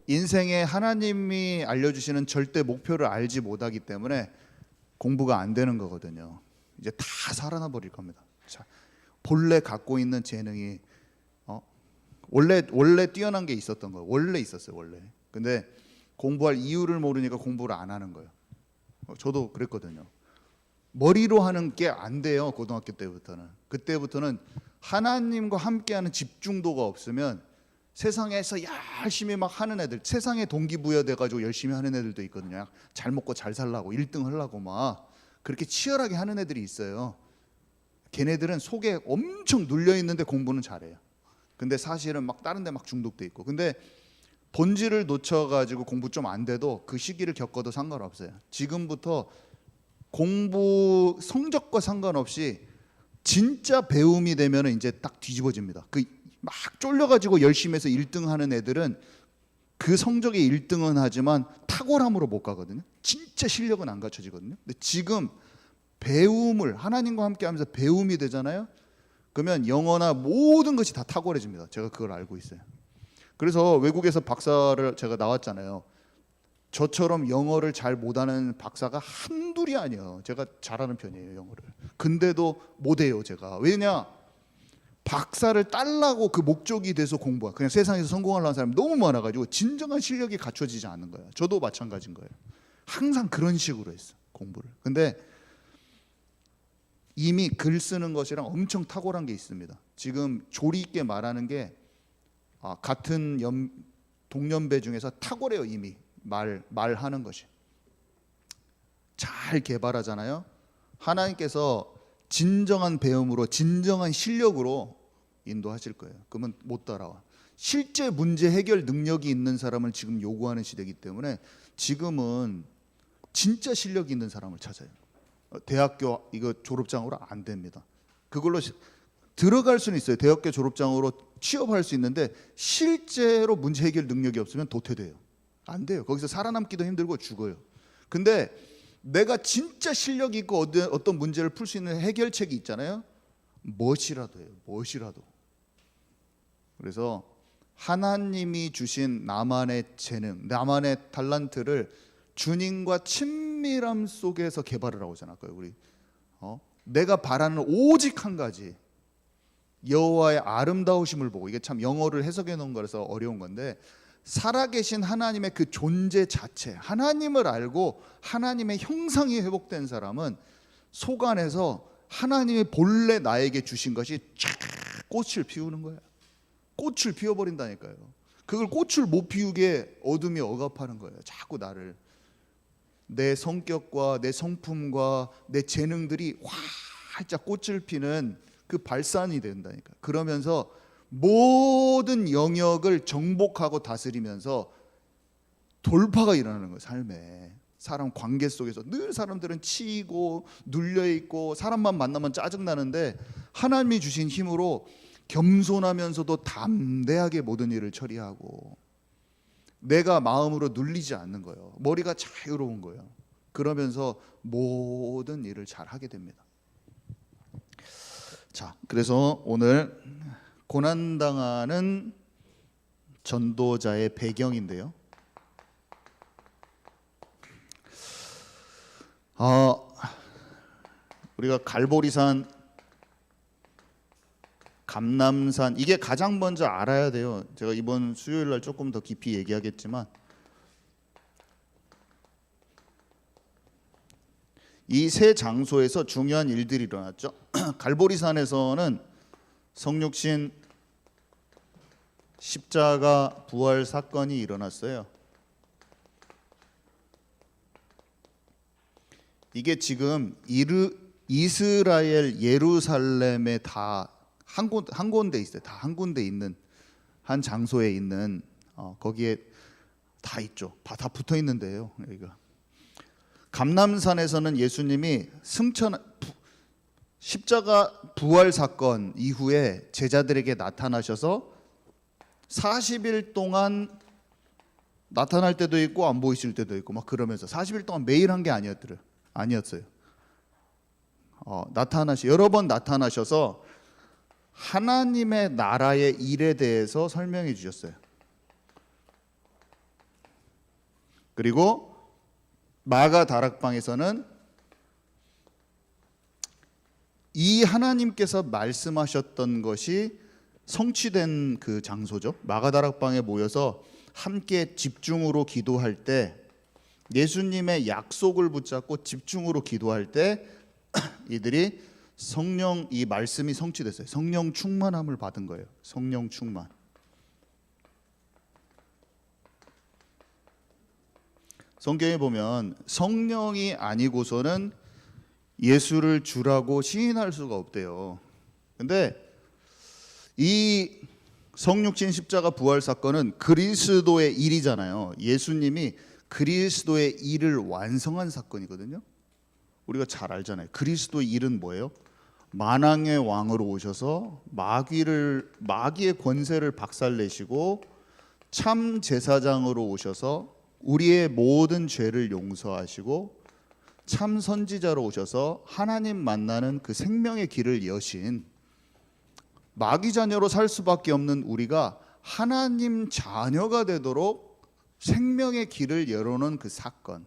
인생에 하나님이 알려주시는 절대 목표를 알지 못하기 때문에 공부가 안 되는 거거든요. 이제 다 살아나 버릴 겁니다. 자, 본래 갖고 있는 재능이 원래 뛰어난 게 있었던 거예요. 원래 있었어요. 원래. 근데 공부할 이유를 모르니까 공부를 안 하는 거예요. 저도 그랬거든요. 머리로 하는 게 안 돼요. 고등학교 때부터는. 그때부터는 하나님과 함께하는 집중도가 없으면 세상에서 열심히 막 하는 애들, 세상에 동기부여돼 가지고 열심히 하는 애들도 있거든요. 잘 먹고 잘 살라고 1등 하려고 막 그렇게 치열하게 하는 애들이 있어요. 걔네들은 속에 엄청 눌려 있는데 공부는 잘해요. 근데 사실은 막 다른 데 막 중독돼 있고. 근데 본질을 놓쳐 가지고 공부 좀 안 돼도 그 시기를 겪어도 상관없어요. 지금부터 공부 성적과 상관없이 진짜 배움이 되면 이제 딱 뒤집어집니다. 그 막 쫄려가지고 열심히 해서 1등 하는 애들은 그 성적에 1등은 하지만 탁월함으로 못 가거든요. 진짜 실력은 안 갖춰지거든요. 근데 지금 배움을 하나님과 함께 하면서 배움이 되잖아요. 그러면 영어나 모든 것이 다 탁월해집니다. 제가 그걸 알고 있어요. 그래서 외국에서 박사를 제가 나왔잖아요. 저처럼 영어를 잘 못하는 박사가 한둘이 아니에요. 제가 잘하는 편이에요, 영어를. 근데도 못해요, 제가. 왜냐? 박사를 따려고 그 목적이 돼서 공부하. 그냥 세상에서 성공하려는 사람이 너무 많아가지고 진정한 실력이 갖춰지지 않는 거예요. 저도 마찬가지인 거예요. 항상 그런 식으로 했어, 공부를. 근데 이미 글 쓰는 것이랑 엄청 탁월한 게 있습니다. 지금 조리 있게 말하는 게 같은 동년배 중에서 탁월해요. 이미 말하는 것이. 잘 개발하잖아요. 하나님께서 진정한 배움으로 진정한 실력으로 인도하실 거예요. 그러면 못 따라와. 실제 문제 해결 능력이 있는 사람을 지금 요구하는 시대이기 때문에 지금은 진짜 실력이 있는 사람을 찾아요. 대학교 이거 졸업장으로 안 됩니다. 그걸로 들어갈 수는 있어요. 대학교 졸업장으로 취업할 수 있는데 실제로 문제 해결 능력이 없으면 도태돼요. 안 돼요. 거기서 살아남기도 힘들고 죽어요. 근데 내가 진짜 실력 있고 어떤 문제를 풀 수 있는 해결책이 있잖아요. 무엇이라도 해요. 무엇이라도. 그래서 하나님이 주신 나만의 재능, 나만의 달란트를 주님과 친밀함 속에서 개발을 하고자 할까요? 우리 내가 바라는 오직 한 가지, 여호와의 아름다우심을 보고. 이게 참 영어를 해석해 놓은 거라서 어려운 건데, 살아계신 하나님의 그 존재 자체, 하나님을 알고 하나님의 형상이 회복된 사람은 속 안에서 하나님의 본래 나에게 주신 것이 쫙 꽃을 피우는 거예요. 꽃을 피워버린다니까요. 그걸 꽃을 못 피우게 어둠이 억압하는 거예요. 자꾸 나를. 내 성격과 내 성품과 내 재능들이 활짝 꽃을 피는 그 발산이 된다니까. 그러면서 모든 영역을 정복하고 다스리면서 돌파가 일어나는 거예요. 삶에. 사람 관계 속에서 늘 사람들은 치이고 눌려있고 사람만 만나면 짜증나는데, 하나님이 주신 힘으로 겸손하면서도 담대하게 모든 일을 처리하고 내가 마음으로 눌리지 않는 거예요. 머리가 자유로운 거예요. 그러면서 모든 일을 잘 하게 됩니다. 자, 그래서 오늘 고난당하는 전도자의 배경인데요. 우리가 갈보리산, 감람산, 이게 가장 먼저 알아야 돼요. 제가 이번 수요일 날 조금 더 깊이 얘기하겠지만, 이 세 장소에서 중요한 일들이 일어났죠. 갈보리산에서는 성육신 십자가 부활 사건이 일어났어요. 이게 지금 이스라엘 예루살렘에 다 한 군데 있어요. 다 한 군데 있는 한 장소에 있는 거기에 다 있죠. 다 붙어 있는데요. 여기가 감람산에서는 예수님이 십자가 부활 사건 이후에 제자들에게 나타나셔서 40일 동안 나타날 때도 있고 안 보이실 때도 있고 막 그러면서 40일 동안 매일 한 게 아니었어요. 여러 번 나타나셔서 하나님의 나라의 일에 대해서 설명해 주셨어요. 그리고 마가 다락방에서는 이 하나님께서 말씀하셨던 것이 성취된 그 장소죠. 마가 다락방에 모여서 함께 집중으로 기도할 때, 예수님의 약속을 붙잡고 집중으로 기도할 때 이들이 성령, 이 말씀이 성취됐어요. 성령 충만함을 받은 거예요. 성령 충만. 성경에 보면 성령이 아니고서는 예수를 주라고 시인할 수가 없대요. 근데 이 성육신 십자가 부활 사건은 그리스도의 일이잖아요. 예수님이 그리스도의 일을 완성한 사건이거든요. 우리가 잘 알잖아요. 그리스도의 일은 뭐예요? 만왕의 왕으로 오셔서 마귀의 권세를 박살내시고 참 제사장으로 오셔서 우리의 모든 죄를 용서하시고 참 선지자로 오셔서 하나님 만나는 그 생명의 길을 여신, 마귀 자녀로 살 수밖에 없는 우리가 하나님 자녀가 되도록 생명의 길을 열어놓은 그 사건,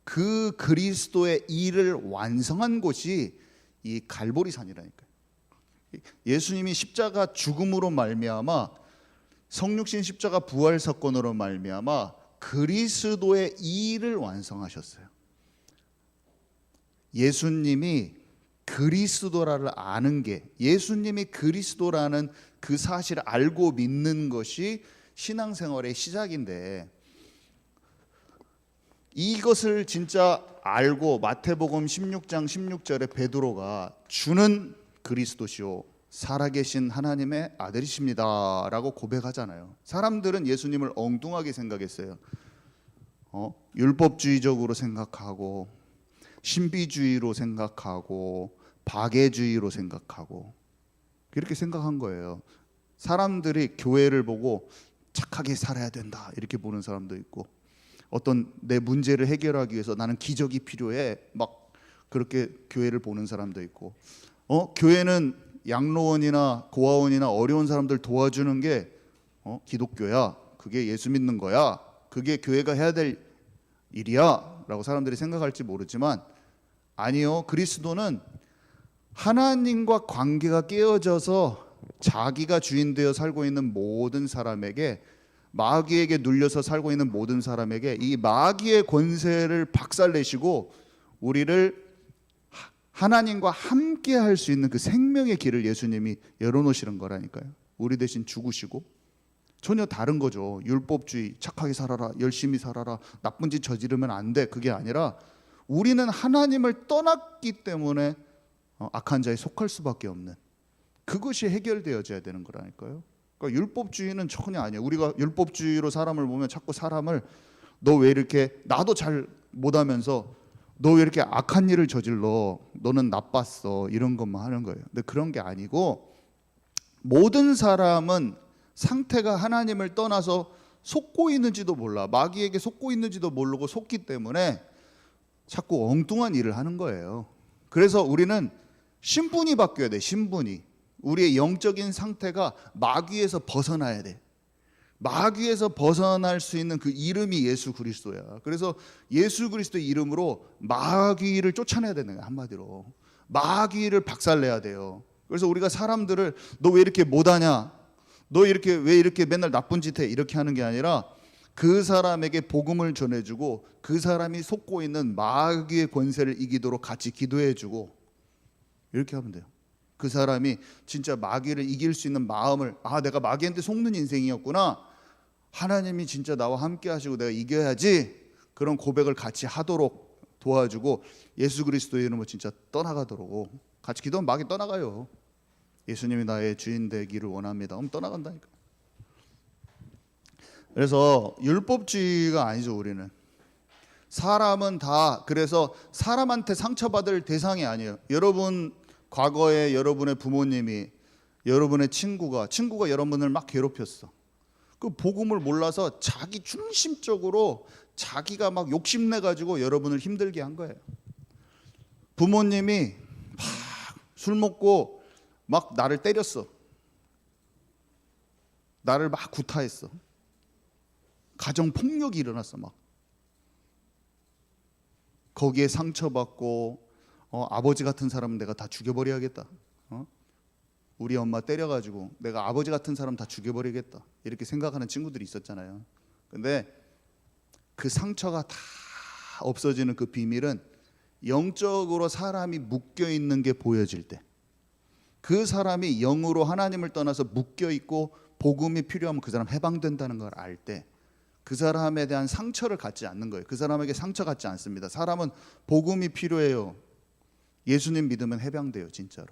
그 그리스도의 일을 완성한 곳이 이 갈보리산이라니까요. 예수님이 십자가 죽음으로 말미암아, 성육신 십자가 부활 사건으로 말미암아 그리스도의 일을 완성하셨어요. 예수님이 그리스도라를 아는 게, 예수님이 그리스도라는 그 사실을 알고 믿는 것이 신앙생활의 시작인데, 이것을 진짜 알고 마태복음 16장 16절에 베드로가 주는 그리스도시요 살아계신 하나님의 아들이십니다 라고 고백하잖아요. 사람들은 예수님을 엉뚱하게 생각했어요. 율법주의적으로 생각하고 신비주의로 생각하고 박애주의로 생각하고 그렇게 생각한 거예요. 사람들이 교회를 보고 착하게 살아야 된다 이렇게 보는 사람도 있고, 어떤 내 문제를 해결하기 위해서 나는 기적이 필요해 막 그렇게 교회를 보는 사람도 있고, 교회는 양로원이나 고아원이나 어려운 사람들 도와주는 게 기독교야, 그게 예수 믿는 거야, 그게 교회가 해야 될 일이야 라고 사람들이 생각할지 모르지만, 아니요, 그리스도는 하나님과 관계가 깨어져서 자기가 주인 되어 살고 있는 모든 사람에게, 마귀에게 눌려서 살고 있는 모든 사람에게 이 마귀의 권세를 박살내시고 우리를 하나님과 함께 할 수 있는 그 생명의 길을 예수님이 열어놓으시는 거라니까요. 우리 대신 죽으시고. 전혀 다른 거죠. 율법주의, 착하게 살아라, 열심히 살아라, 나쁜 짓 저지르면 안 돼, 그게 아니라 우리는 하나님을 떠났기 때문에 악한 자에 속할 수밖에 없는, 그것이 해결되어져야 되는 거라니까요. 그러니까 율법주의는 전혀 아니에요. 우리가 율법주의로 사람을 보면 자꾸 사람을, 너 왜 이렇게, 나도 잘 못하면서 너 왜 이렇게 악한 일을 저질러, 너는 나빴어, 이런 것만 하는 거예요. 근데 그런 게 아니고, 모든 사람은 상태가 하나님을 떠나서 속고 있는지도 몰라, 마귀에게 속고 있는지도 모르고 속기 때문에 자꾸 엉뚱한 일을 하는 거예요. 그래서 우리는 신분이 바뀌어야 돼. 신분이, 우리의 영적인 상태가 마귀에서 벗어나야 돼. 마귀에서 벗어날 수 있는 그 이름이 예수 그리스도야. 그래서 예수 그리스도의 이름으로 마귀를 쫓아내야 되는 거야. 한마디로 마귀를 박살내야 돼요. 그래서 우리가 사람들을 너 왜 이렇게 못하냐, 너 이렇게 왜 이렇게 맨날 나쁜 짓 해, 이렇게 하는 게 아니라 그 사람에게 복음을 전해주고 그 사람이 속고 있는 마귀의 권세를 이기도록 같이 기도해주고, 이렇게 하면 돼요. 그 사람이 진짜 마귀를 이길 수 있는 마음을, 내가 마귀한테 속는 인생이었구나, 하나님이 진짜 나와 함께 하시고 내가 이겨야지, 그런 고백을 같이 하도록 도와주고, 예수 그리스도의 이름으로 진짜 떠나가도록 같이 기도하면 마귀 떠나가요. 예수님이 나의 주인 되기를 원합니다. 그럼 떠나간다니까. 그래서 율법주의가 아니죠. 우리는 사람은 다, 그래서 사람한테 상처받을 대상이 아니에요. 여러분 과거에 여러분의 부모님이, 여러분의 친구가 여러분을 막 괴롭혔어. 그 복음을 몰라서 자기 중심적으로 자기가 막 욕심내 가지고 여러분을 힘들게 한 거예요. 부모님이 막 술 먹고 막 나를 때렸어. 나를 막 구타했어. 가정 폭력이 일어났어. 막 거기에 상처받고 아버지 같은 사람은 내가 다 죽여버려야겠다. 우리 엄마 때려가지고 내가 아버지 같은 사람 다 죽여버리겠다. 이렇게 생각하는 친구들이 있었잖아요. 근데 그 상처가 다 없어지는 그 비밀은 영적으로 사람이 묶여있는 게 보여질 때, 그 사람이 영으로 하나님을 떠나서 묶여있고 복음이 필요하면 그 사람 해방된다는 걸 알 때 그 사람에 대한 상처를 갖지 않는 거예요. 그 사람에게 상처 갖지 않습니다. 사람은 복음이 필요해요. 예수님 믿으면 해방돼요, 진짜로.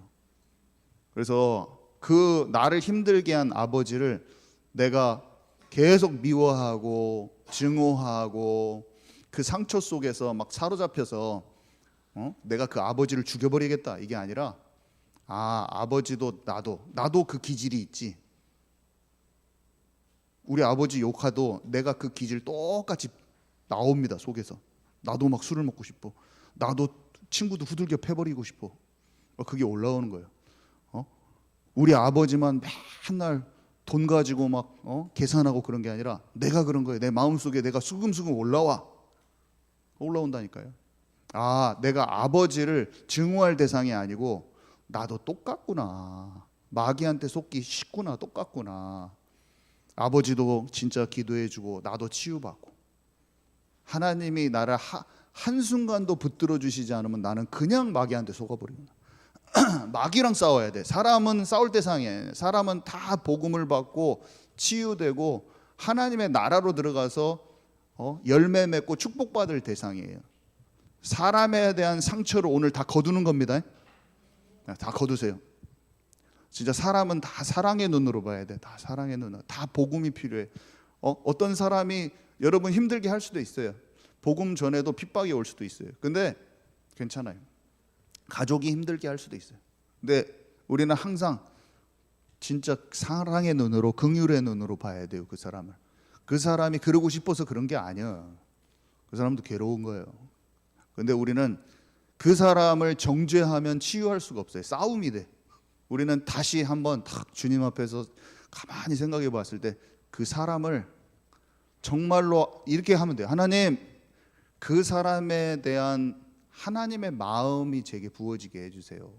그래서 그 나를 힘들게 한 아버지를 내가 계속 미워하고 증오하고 그 상처 속에서 막 사로잡혀서 내가 그 아버지를 죽여버리겠다, 이게 아니라 아버지도 나도 그 기질이 있지. 우리 아버지 욕하도 내가 그 기질 똑같이 나옵니다, 속에서. 나도 막 술을 먹고 싶어. 나도 친구도 후들겨 패버리고 싶어. 그게 올라오는 거예요. 우리 아버지만 맨날 돈 가지고 막 계산하고 그런 게 아니라 내가 그런 거예요. 내 마음속에 내가 수금수금 올라온다니까요. 내가 아버지를 증오할 대상이 아니고 나도 똑같구나. 마귀한테 속기 쉽구나. 똑같구나. 아버지도 진짜 기도해주고 나도 치유받고, 하나님이 나를 한순간도 붙들어 주시지 않으면 나는 그냥 마귀한테 속아버립니다. 마귀랑 싸워야 돼. 사람은 싸울 대상이에요. 사람은 다 복음을 받고 치유되고 하나님의 나라로 들어가서 열매 맺고 축복받을 대상이에요. 사람에 대한 상처를 오늘 다 거두는 겁니다. 다 거두세요. 진짜 사람은 다 사랑의 눈으로 봐야 돼. 다 사랑의 눈으로. 다 복음이 필요해. 어떤 사람이 여러분 힘들게 할 수도 있어요. 복음 전에도 핍박이 올 수도 있어요. 근데 괜찮아요. 가족이 힘들게 할 수도 있어요. 근데 우리는 항상 진짜 사랑의 눈으로, 긍휼의 눈으로 봐야 돼요. 그 사람을. 그 사람이 그러고 싶어서 그런 게 아니야. 그 사람도 괴로운 거예요. 근데 우리는 그 사람을 정죄하면 치유할 수가 없어요. 싸움이 돼. 우리는 다시 한번 딱 주님 앞에서 가만히 생각해 봤을 때 그 사람을 정말로 이렇게 하면 돼요. 하나님, 그 사람에 대한 하나님의 마음이 제게 부어지게 해주세요.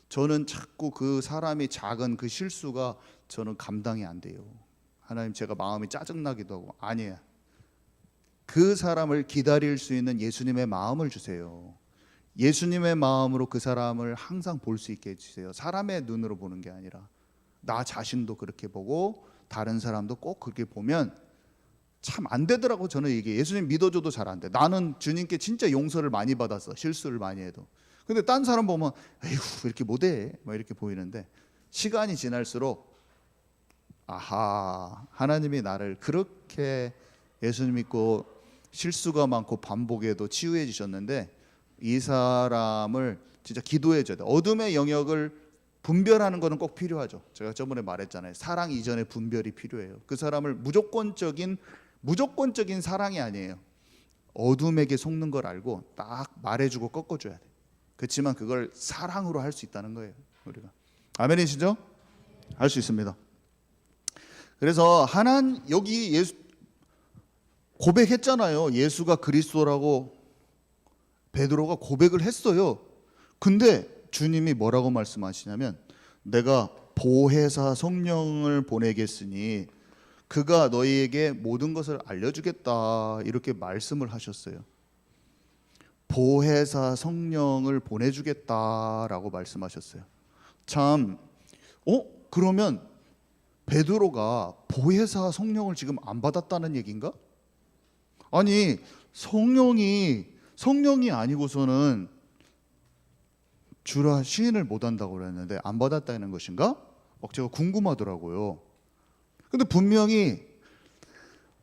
저는 자꾸 그 사람이 작은 그 실수가 저는 감당이 안 돼요. 하나님, 제가 마음이 짜증나기도 하고. 아니에요. 그 사람을 기다릴 수 있는 예수님의 마음을 주세요. 예수님의 마음으로 그 사람을 항상 볼 수 있게 해주세요. 사람의 눈으로 보는 게 아니라 나 자신도 그렇게 보고 다른 사람도 꼭 그렇게 보면 참 안 되더라고. 저는 이게 예수님 믿어줘도 잘 안 돼. 나는 주님께 진짜 용서를 많이 받았어, 실수를 많이 해도. 근데 딴 사람 보면 에휴 이렇게 못해 막 이렇게 보이는데, 시간이 지날수록 하나님이 나를 그렇게 예수님 믿고 실수가 많고 반복해도 치유해 주셨는데 이 사람을 진짜 기도해 줘야 돼. 어둠의 영역을 분별하는 것은 꼭 필요하죠. 제가 저번에 말했잖아요. 사랑 이전에 분별이 필요해요. 그 사람을 무조건적인 사랑이 아니에요. 어둠에게 속는 걸 알고 딱 말해주고 꺾어줘야 돼. 그렇지만 그걸 사랑으로 할 수 있다는 거예요. 우리가 아멘이시죠? 할 수 있습니다. 그래서 여기 예수 고백했잖아요. 예수가 그리스도라고 베드로가 고백을 했어요. 근데 주님이 뭐라고 말씀하시냐면 내가 보혜사 성령을 보내겠으니 그가 너희에게 모든 것을 알려주겠다, 이렇게 말씀을 하셨어요. 보혜사 성령을 보내주겠다라고 말씀하셨어요. 참, 그러면 베드로가 보혜사 성령을 지금 안 받았다는 얘기인가? 아니, 성령이 아니고서는 주라 시인을 못한다고 그랬는데 안 받았다는 것인가? 제가 궁금하더라고요. 근데 분명히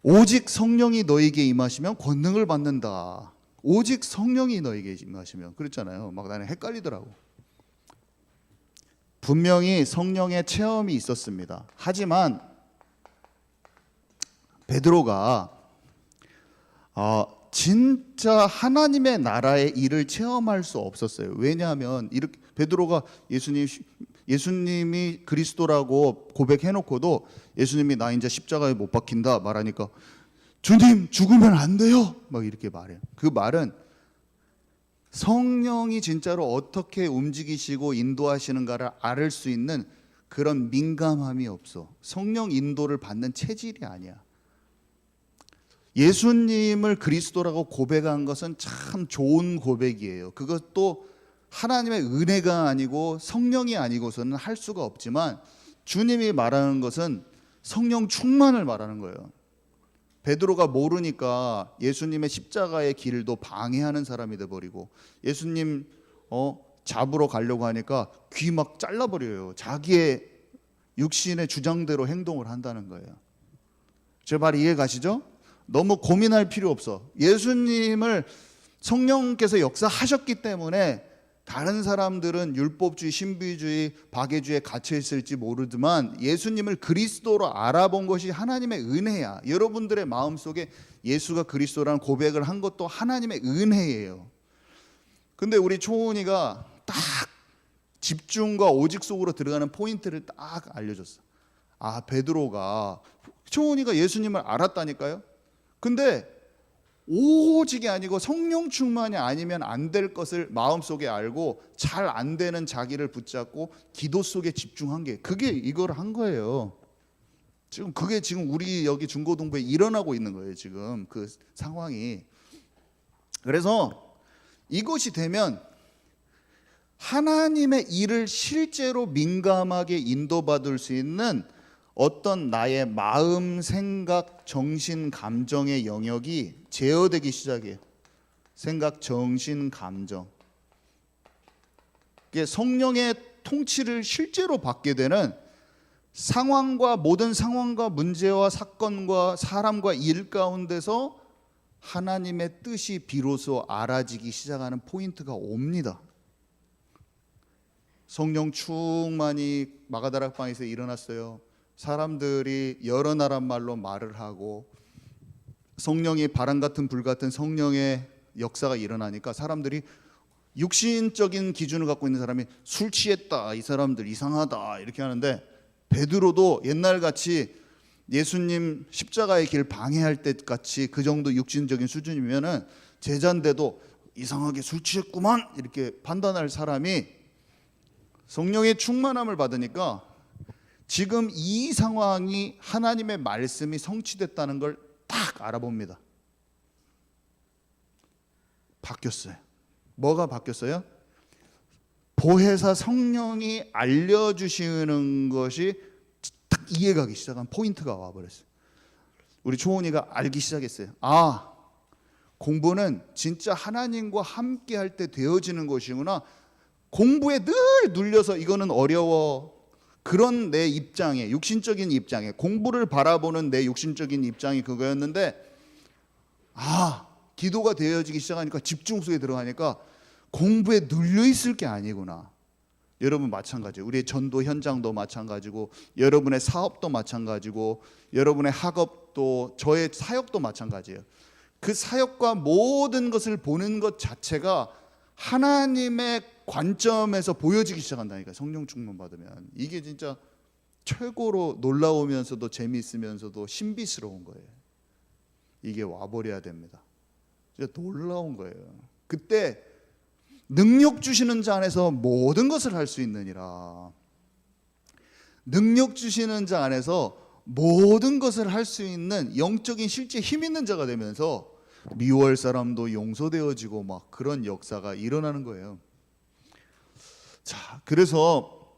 오직 성령이 너에게 임하시면 권능을 받는다. 오직 성령이 너에게 임하시면, 그랬잖아요. 막 나는 헷갈리더라고. 분명히 성령의 체험이 있었습니다. 하지만 베드로가 진짜 하나님의 나라의 일을 체험할 수 없었어요. 왜냐하면 이렇게 베드로가 예수님이 그리스도라고 고백해놓고도 예수님이 나 이제 십자가에 못 박힌다 말하니까 주님 죽으면 안 돼요 막 이렇게 말해요. 그 말은 성령이 진짜로 어떻게 움직이시고 인도하시는가를 알 수 있는 그런 민감함이 없어. 성령 인도를 받는 체질이 아니야. 예수님을 그리스도라고 고백한 것은 참 좋은 고백이에요. 그것도 하나님의 은혜가 아니고 성령이 아니고서는 할 수가 없지만, 주님이 말하는 것은 성령 충만을 말하는 거예요. 베드로가 모르니까 예수님의 십자가의 길도 방해하는 사람이 돼버리고, 예수님 잡으러 가려고 하니까 귀 막 잘라버려요. 자기의 육신의 주장대로 행동을 한다는 거예요. 제 말 이해 가시죠? 너무 고민할 필요 없어. 예수님을 성령께서 역사하셨기 때문에 다른 사람들은 율법주의, 신비주의, 박애주의에 갇혀 있을지 모르지만 예수님을 그리스도로 알아본 것이 하나님의 은혜야. 여러분들의 마음속에 예수가 그리스도라는 고백을 한 것도 하나님의 은혜예요. 근데 우리 초은이가 딱 집중과 오직 속으로 들어가는 포인트를 딱 알려줬어. 아, 베드로가, 초은이가 예수님을 알았다니까요. 근데 오직이 아니고 성령 충만이 아니면 안 될 것을 마음속에 알고 잘 안 되는 자기를 붙잡고 기도 속에 집중한 게, 그게 이걸 한 거예요. 그게 지금 우리 여기 중고등부에 일어나고 있는 거예요. 지금 그 상황이. 그래서 이것이 되면 하나님의 일을 실제로 민감하게 인도받을 수 있는 어떤 나의 마음, 생각, 정신, 감정의 영역이 제어되기 시작해요. 생각, 정신, 감정. 성령의 통치를 실제로 받게 되는 상황과, 모든 상황과 문제와 사건과 사람과 일 가운데서 하나님의 뜻이 비로소 알아지기 시작하는 포인트가 옵니다. 성령 충만이 마가다락방에서 일어났어요. 사람들이 여러 나라 말로 말을 하고 성령이 바람 같은 불 같은 성령의 역사가 일어나니까 사람들이, 육신적인 기준을 갖고 있는 사람이 술 취했다, 이 사람들 이상하다 이렇게 하는데, 베드로도 옛날같이 예수님 십자가의 길 방해할 때 같이 그 정도 육신적인 수준이면은 제자인데도 이상하게 술 취했구만 이렇게 판단할 사람이 성령의 충만함을 받으니까 지금 이 상황이 하나님의 말씀이 성취됐다는 걸 딱 알아봅니다. 바뀌었어요. 뭐가 바뀌었어요? 보혜사 성령이 알려주시는 것이 딱 이해가기 시작한 포인트가 와버렸어요. 우리 초원이가 알기 시작했어요. 아, 공부는 진짜 하나님과 함께 할 때 되어지는 것이구나. 공부에 늘 눌려서 이거는 어려워, 그런 내 입장에, 육신적인 입장에, 공부를 바라보는 내 육신적인 입장이 그거였는데, 아, 기도가 되어지기 시작하니까, 집중 속에 들어가니까 공부에 눌려 있을 게 아니구나. 여러분 마찬가지예요. 우리의 전도 현장도 마찬가지고, 여러분의 사업도 마찬가지고, 여러분의 학업도, 저의 사역도 마찬가지예요. 그 사역과 모든 것을 보는 것 자체가 하나님의 관점에서 보여지기 시작한다니까. 성령 충만 받으면 이게 진짜 최고로 놀라우면서도 재미있으면서도 신비스러운 거예요. 이게 와버려야 됩니다. 진짜 놀라운 거예요. 그때 능력 주시는 자 안에서 모든 것을 할 수 있느니라. 능력 주시는 자 안에서 모든 것을 할 수 있는 영적인 실제 힘 있는 자가 되면서 미워할 사람도 용서되어지고 막 그런 역사가 일어나는 거예요. 자, 그래서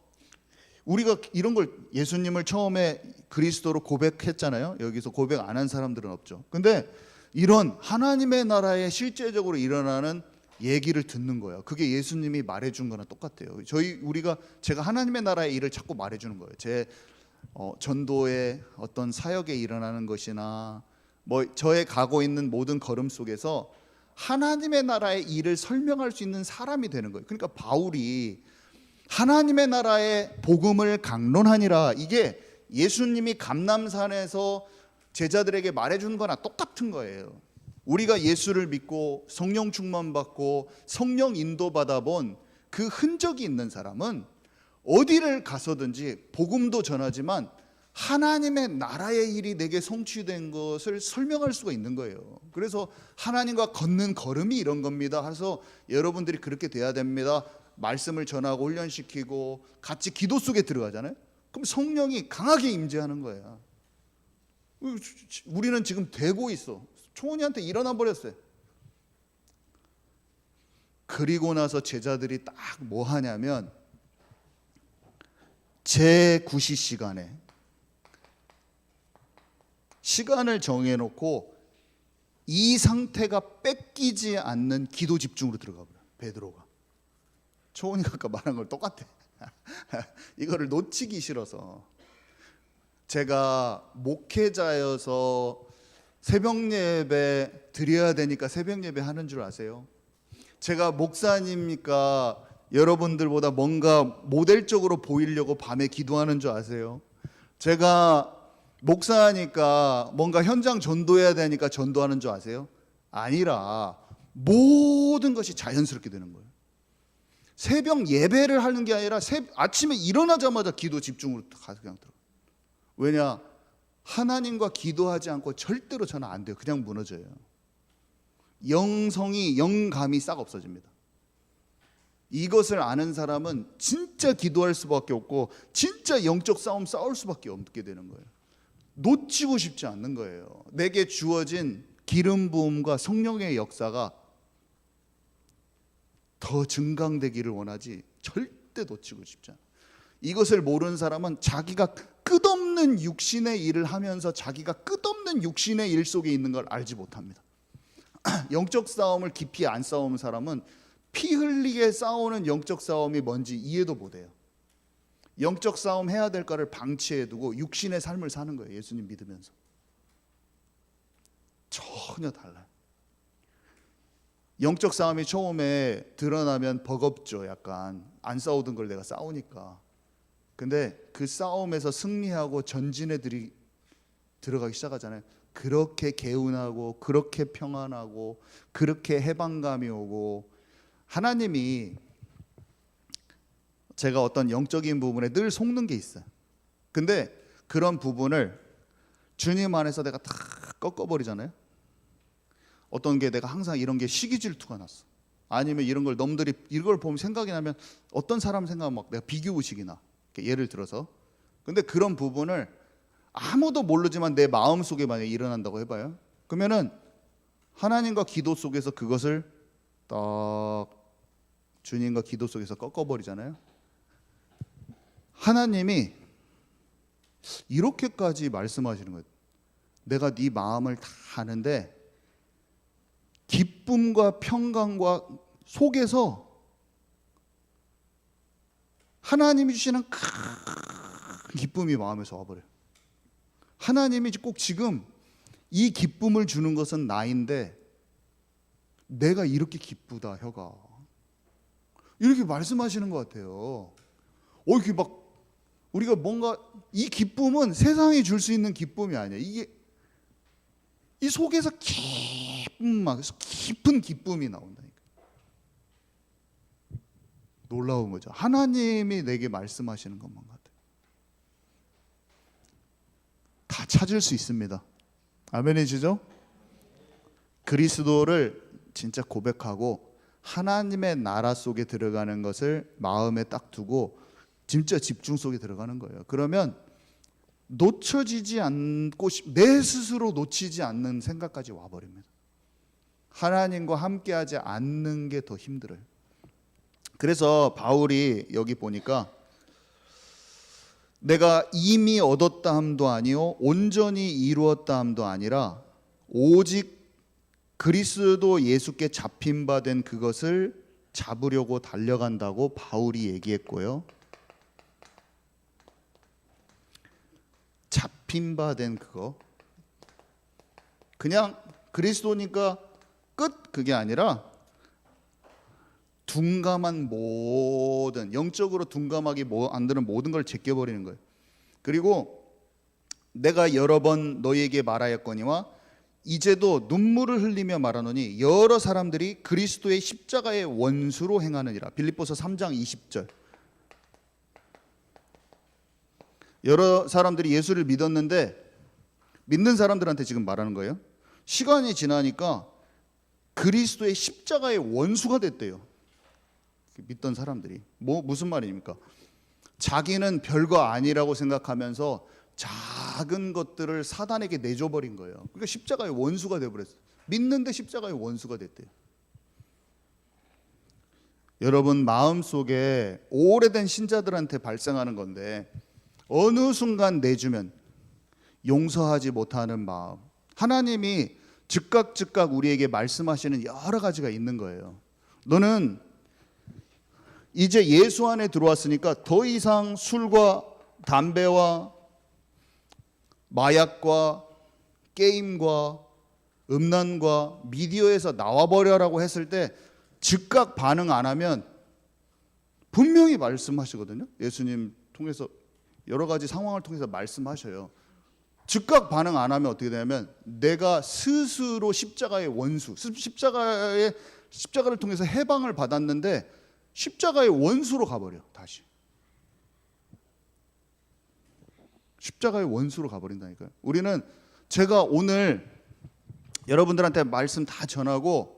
우리가 이런 걸, 예수님을 처음에 그리스도로 고백했잖아요. 여기서 고백 안 한 사람들은 없죠. 근데 이런 하나님의 나라에 실제적으로 일어나는 얘기를 듣는 거예요. 그게 예수님이 말해준 거랑 똑같아요. 제가 하나님의 나라의 일을 자꾸 말해주는 거예요. 제 전도의 어떤 사역에 일어나는 것이나 저의 가고 있는 모든 걸음 속에서 하나님의 나라의 일을 설명할 수 있는 사람이 되는 거예요. 그러니까 바울이 하나님의 나라의 복음을 강론하니라, 이게 예수님이 감람산에서 제자들에게 말해준 거나 똑같은 거예요. 우리가 예수를 믿고 성령 충만 받고 성령 인도 받아본 그 흔적이 있는 사람은 어디를 가서든지 복음도 전하지만 하나님의 나라의 일이 내게 성취된 것을 설명할 수가 있는 거예요. 그래서 하나님과 걷는 걸음이 이런 겁니다. 해서 여러분들이 그렇게 돼야 됩니다. 말씀을 전하고 훈련시키고 같이 기도 속에 들어가잖아요. 그럼 성령이 강하게 임재하는 거예요. 우리는 지금 되고 있어. 초원이한테 일어나 버렸어요. 그리고 나서 제자들이 딱 뭐 하냐면 제9시 시간에 시간을 정해놓고 이 상태가 뺏기지 않는 기도 집중으로 들어가 버려요. 베드로가. 초원이가 아까 말한 걸 똑같아. 이거를 놓치기 싫어서. 제가 목회자여서 새벽 예배 드려야 되니까 새벽 예배 하는 줄 아세요? 제가 목사님이니까 여러분들보다 뭔가 모델적으로 보이려고 밤에 기도하는 줄 아세요? 제가 목사니까 뭔가 현장 전도해야 되니까 전도하는 줄 아세요? 아니라 모든 것이 자연스럽게 되는 거예요. 새벽 예배를 하는 게 아니라 아침에 일어나자마자 기도 집중으로 그냥 들어. 왜냐? 하나님과 기도하지 않고 절대로 저는 안 돼요. 그냥 무너져요. 영감이 싹 없어집니다. 이것을 아는 사람은 진짜 기도할 수밖에 없고 진짜 영적 싸움 싸울 수밖에 없게 되는 거예요. 놓치고 싶지 않는 거예요. 내게 주어진 기름 부음과 성령의 역사가 더 증강되기를 원하지 절대 놓치고 싶지 않아요. 이것을 모르는 사람은 자기가 끝없는 육신의 일을 하면서 자기가 끝없는 육신의 일 속에 있는 걸 알지 못합니다. 영적 싸움을 깊이 안 싸우는 사람은 피 흘리게 싸우는 영적 싸움이 뭔지 이해도 못해요. 영적 싸움 해야 될 거를 방치해두고 육신의 삶을 사는 거예요. 예수님 믿으면서. 전혀 달라요. 영적 싸움이 처음에 드러나면 버겁죠. 약간 안 싸우던 걸 내가 싸우니까. 근데 그 싸움에서 승리하고 전진에 들어가기 시작하잖아요. 그렇게 개운하고 그렇게 평안하고 그렇게 해방감이 오고, 하나님이 제가 어떤 영적인 부분에 늘 속는 게 있어요. 근데 그런 부분을 주님 안에서 내가 다 꺾어버리잖아요. 어떤 게 내가 항상 이런 게 시기 질투가 났어. 아니면 이런 걸 놈들이 이걸 보면 생각이 나면 어떤 사람 생각하면 막 내가 비교의식이 나. 예를 들어서. 근데 그런 부분을 아무도 모르지만 내 마음속에 만약에 일어난다고 해봐요. 그러면은 하나님과 기도 속에서 그것을 딱 주님과 기도 속에서 꺾어버리잖아요. 하나님이 이렇게까지 말씀하시는 거예요. 내가 네 마음을 다 아는데 기쁨과 평강과 속에서 하나님이 주시는 큰 기쁨이 마음에서 와버려요. 하나님이 꼭 지금 이 기쁨을 주는 것은 나인데 내가 이렇게 기쁘다 혀가 이렇게 말씀하시는 것 같아요. 이렇게 막 우리가 뭔가 이 기쁨은 세상이 줄 수 있는 기쁨이 아니야. 이게 이 속에서 깊은 기쁨이 나온다니까. 놀라운 거죠. 하나님이 내게 말씀하시는 것만 같아요. 다 찾을 수 있습니다. 아멘이시죠? 그리스도를 진짜 고백하고 하나님의 나라 속에 들어가는 것을 마음에 딱 두고 진짜 집중 속에 들어가는 거예요. 그러면 놓쳐지지 않고 내 스스로 놓치지 않는 생각까지 와버립니다. 하나님과 함께하지 않는 게 더 힘들어요. 그래서 바울이 여기 보니까 내가 이미 얻었다 함도 아니요 온전히 이루었다 함도 아니라 오직 그리스도 예수께 잡힌 바 된 그것을 잡으려고 달려간다고 바울이 얘기했고요. 잡힌 바 된 그거 그냥 그리스도니까 끝 그게 아니라 둔감한 모든 영적으로 둔감하게 안 되는 모든 걸 제껴버리는 거예요. 그리고 내가 여러 번 너희에게 말하였거니와 이제도 눈물을 흘리며 말하노니 여러 사람들이 그리스도의 십자가의 원수로 행하느니라. 빌립보서 3장 20절. 여러 사람들이 예수를 믿었는데 믿는 사람들한테 지금 말하는 거예요. 시간이 지나니까 그리스도의 십자가의 원수가 됐대요. 믿던 사람들이. 무슨 말입니까? 자기는 별거 아니라고 생각하면서 작은 것들을 사단에게 내줘버린 거예요. 그러니까 십자가의 원수가 돼버렸어요. 믿는데 십자가의 원수가 됐대요. 여러분 마음속에 오래된 신자들한테 발생하는 건데 어느 순간 내주면 용서하지 못하는 마음, 하나님이 즉각 우리에게 말씀하시는 여러 가지가 있는 거예요. 너는 이제 예수 안에 들어왔으니까 더 이상 술과 담배와 마약과 게임과 음란과 미디어에서 나와버려라고 했을 때 즉각 반응 안 하면 분명히 말씀하시거든요. 예수님 통해서 여러 가지 상황을 통해서 말씀하셔요. 즉각 반응 안 하면 어떻게 되냐면 내가 스스로 십자가의 원수, 십자가를 통해서 해방을 받았는데 십자가의 원수로 가버려. 다시 십자가의 원수로 가버린다니까요. 우리는 제가 오늘 여러분들한테 말씀 다 전하고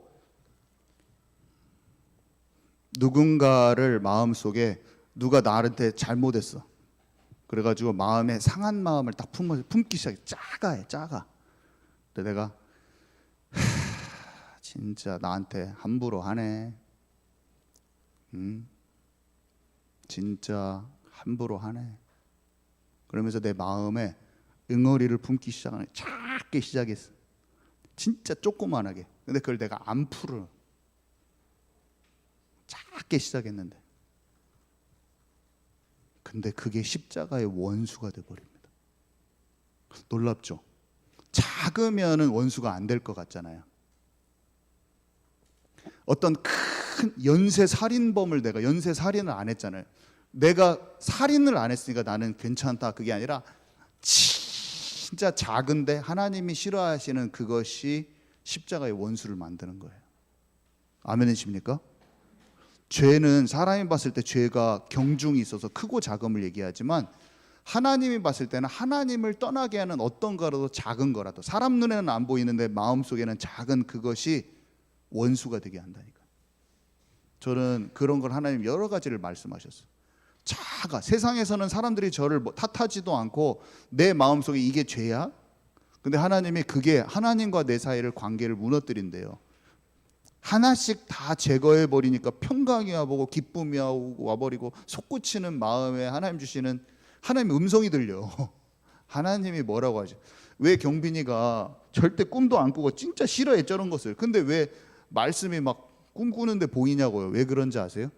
누군가를 마음속에 누가 나한테 잘못했어. 그래가지고 마음에 상한 마음을 딱 품기 시작해. 작아. 근데 내가 진짜 나한테 함부로 하네. 진짜 함부로 하네. 그러면서 내 마음에 응어리를 품기 시작하네. 작게 시작했어. 진짜 조그만하게. 근데 그걸 내가 안 풀어. 작게 시작했는데. 근데 그게 십자가의 원수가 돼버립니다. 놀랍죠? 작으면은 원수가 안 될 것 같잖아요. 어떤 큰 연쇄 살인범을 내가 연쇄 살인을 안 했잖아요. 내가 살인을 안 했으니까 나는 괜찮다. 그게 아니라 진짜 작은데 하나님이 싫어하시는 그것이 십자가의 원수를 만드는 거예요. 아멘이십니까? 죄는 사람이 봤을 때 죄가 경중이 있어서 크고 작음을 얘기하지만 하나님이 봤을 때는 하나님을 떠나게 하는 어떤 거라도 작은 거라도 사람 눈에는 안 보이는데 마음속에는 작은 그것이 원수가 되게 한다니까. 저는 그런 걸 하나님 여러 가지를 말씀하셨어요. 작아. 세상에서는 사람들이 저를 탓하지도 않고 내 마음속에 이게 죄야? 근데 하나님이 그게 하나님과 내 사이를 관계를 무너뜨린대요. 하나씩 다 제거해 버리니까 평강이 와보고 기쁨이 와버리고 솟구치는 마음에 하나님 주시는 하나님의 음성이 들려. 하나님이 뭐라고 하죠? 왜 경빈이가 절대 꿈도 안 꾸고 진짜 싫어해 저런 것을. 근데 왜 말씀이 막 꿈꾸는데 보이냐고요. 왜 그런지 아세요?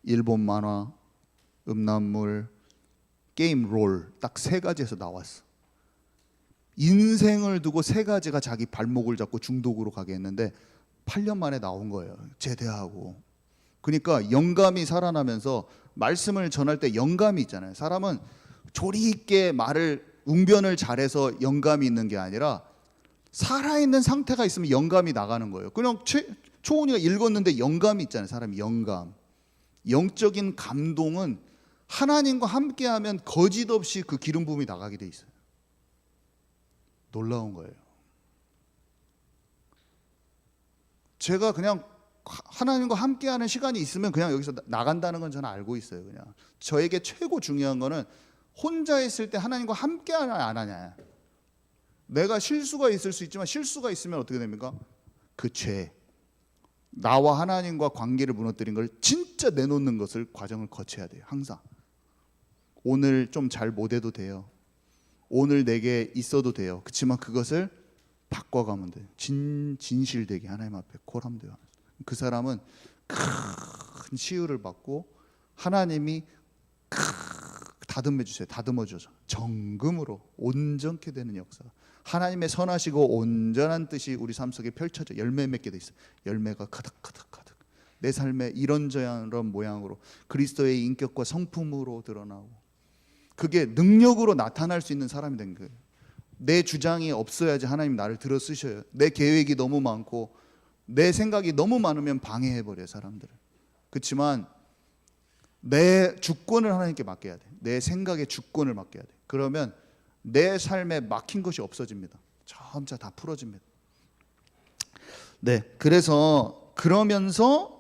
일본 만화, 음란물, 게임 롤 딱 3가지에서 나왔어. 인생을 두고 3가지가 자기 발목을 잡고 중독으로 가게 했는데 8년 만에 나온 거예요. 제대하고. 그러니까 영감이 살아나면서 말씀을 전할 때 영감이 있잖아요. 사람은 조리 있게 말을 웅변을 잘해서 영감이 있는 게 아니라 살아있는 상태가 있으면 영감이 나가는 거예요. 그냥 초원이가 읽었는데 영감이 있잖아요. 사람이 영감. 영적인 감동은 하나님과 함께하면 거짓 없이 그 기름 부음이 나가게 돼 있어요. 놀라운 거예요. 제가 그냥 하나님과 함께하는 시간이 있으면 그냥 여기서 나간다는 건 저는 알고 있어요. 그냥 저에게 최고 중요한 거는 혼자 있을 때 하나님과 함께하냐 안 하냐. 내가 실수가 있을 수 있지만 실수가 있으면 어떻게 됩니까? 그 죄, 나와 하나님과 관계를 무너뜨린 걸 진짜 내놓는 것을 과정을 거쳐야 돼요. 항상. 오늘 좀 잘 못해도 돼요. 오늘 내게 있어도 돼요. 그렇지만 그것을 바꿔가면 돼요. 진실되게 하나님 앞에 콜하면 돼요. 그 사람은 큰 치유를 받고 하나님이 다듬어 주세요. 다듬어 줘서 정금으로 온전케 되는 역사. 하나님의 선하시고 온전한 뜻이 우리 삶 속에 펼쳐져 열매 맺게 돼 있어요. 열매가 가득. 내 삶의 이런저런 모양으로 그리스도의 인격과 성품으로 드러나고 그게 능력으로 나타날 수 있는 사람이 된 거예요. 내 주장이 없어야지 하나님 나를 들어 쓰셔요. 내 계획이 너무 많고 내 생각이 너무 많으면 방해해버려요. 사람들을. 그렇지만 내 주권을 하나님께 맡겨야 돼. 내 생각의 주권을 맡겨야 돼. 그러면 내 삶에 막힌 것이 없어집니다. 점차 다 풀어집니다. 네, 그래서 그러면서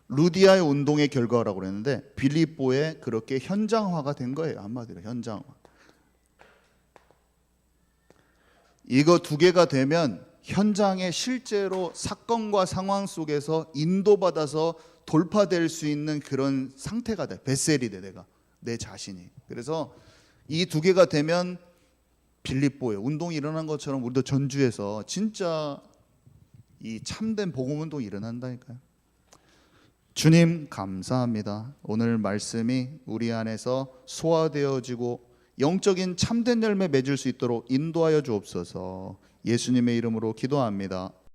루디아의 운동의 결과라고 그랬는데 빌립보에 그렇게 현장화가 된 거예요. 한마디로 현장화. 이거 두 개가 되면 현장에 실제로 사건과 상황 속에서 인도받아서 돌파될 수 있는 그런 상태가 돼. 벳셀이 돼. 내가 내 자신이. 그래서 이 두 개가 되면 빌립보에 운동이 일어난 것처럼 우리도 전주에서 진짜 이 참된 복음 운동이 일어난다니까요. 주님 감사합니다. 오늘 말씀이 우리 안에서 소화되어지고 영적인 참된 열매 맺을 수 있도록 인도하여 주옵소서. 예수님의 이름으로 기도합니다.